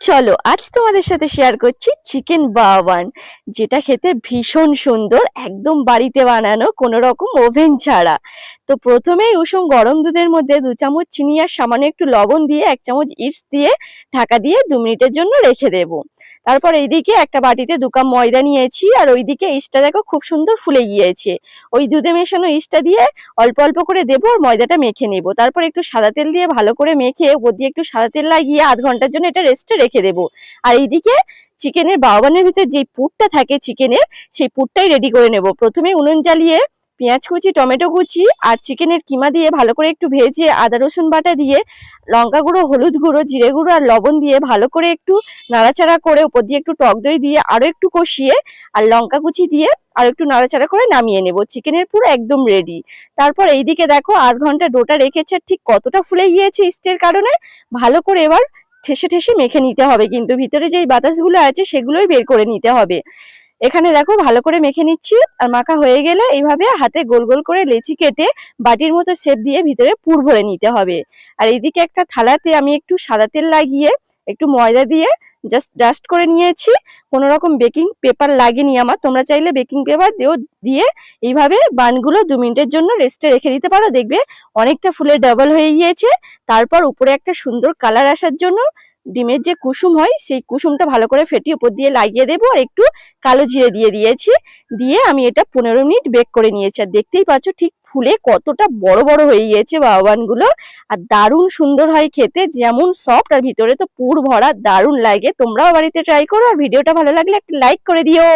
চলো আজ তোমাদের সাথে শেয়ার করছি চিকেন বাওয়ান, যেটা খেতে ভীষণ সুন্দর, একদম বাড়িতে বানানো, কোনো রকম ওভেন ছাড়া। তো প্রথমেই উষুম গরম দুধের মধ্যে 2 চামচ চিনি আর সামান্য একটু লবণ দিয়ে 1 চামচ ইস্ট দিয়ে ঢাকা দিয়ে 2 মিনিটের জন্য রেখে দেব। তারপর এইদিকে একটা বাটিতে 2 কাপ ময়দা নিয়েছি, আর ওইদিকে ইস্টটা দেখো খুব সুন্দর ফুলে গিয়েছে। ওই দুধে মেশানো ইস্টটা দিয়ে অল্প অল্প করে দেবো আর ময়দাটা মেখে নেব। তারপর একটু সাদা তেল দিয়ে ভালো করে মেখে ওপর দিয়ে একটু সাদা তেল লাগিয়ে আধ ঘন্টার জন্য এটা রেস্টে রেখে দেবো। আর এইদিকে চিকেনের বাওয়ানের ভিতরে যে পুরটা থাকে চিকেনের, সেই পুরটাই রেডি করে নেব। প্রথমে উনুন জ্বালিয়ে পেঁয়াজ কুচি, টমেটো কুচি আর চিকেনের কিমা দিয়ে ভালো করে একটু ভেজে আদা রসুন বাটা দিয়ে লঙ্কা গুঁড়ো, হলুদ গুঁড়ো, জিরে গুঁড়ো আর লবণ দিয়ে ভালো করে একটু নাড়াচাড়া করে উপর দিয়ে একটু টক দই দিয়ে আরো একটু কষিয়ে আর লঙ্কা কুচি দিয়ে আর একটু নাড়াচাড়া করে নামিয়ে নেব। চিকেনের পুরো একদম রেডি। তারপর এইদিকে দেখো আধ ঘন্টা ডোটা রেখেছে, ঠিক কতটা ফুলে গিয়েছে ইস্টের কারণে। ভালো করে এবার ঠেসে ঠেসে মেখে নিতে হবে, কিন্তু ভিতরে যে বাতাসগুলো আছে সেগুলোই বের করে নিতে হবে। এখানে দেখো ভালো করে মেখে নিচ্ছি। আর মাখা হয়ে গেলে এইভাবে হাতে গোল গোল করে লেচি কেটে বাটির মতো শেপ দিয়ে ভিতরে পুর ভরে নিতে হবে। আর এইদিকে একটা থালাতে আমি একটু সাদা তেল লাগিয়ে একটু ময়দা দিয়ে জাস্ট ডাস্ট করে নিয়েছি। কোনো রকম বেকিং পেপার লাগেনি আমার, তোমরা চাইলে বেকিং পেপার দিয়ে এইভাবে বানগুলো 2 মিনিটের জন্য রেস্টে রেখে দিতে পারো, দেখবে অনেকটা ফুলে ডাবল হয়ে গিয়েছে। তারপর উপরে একটা সুন্দর কালার আসার জন্য ডিমের যে কুসুম হয় সেই কুসুমটা ভালো করে ফেটিয়ে উপর দিয়ে লাগিয়ে দেবো, আর একটু কালো জিরে দিয়ে দিয়েছি। দিয়ে আমি এটা 15 মিনিট বেক করে নিয়েছি। আর দেখতেই পাচ্ছ ঠিক ফুলে কতটা বড় বড় হয়ে গিয়েছে বাওয়ানগুলো। আর দারুণ সুন্দর হয় খেতে, যেমন সফট আর ভিতরে তো পুর ভরা, দারুণ লাগে। তোমরাও বাড়িতে ট্রাই করো, আর ভিডিওটা ভালো লাগলে একটা লাইক করে দিও।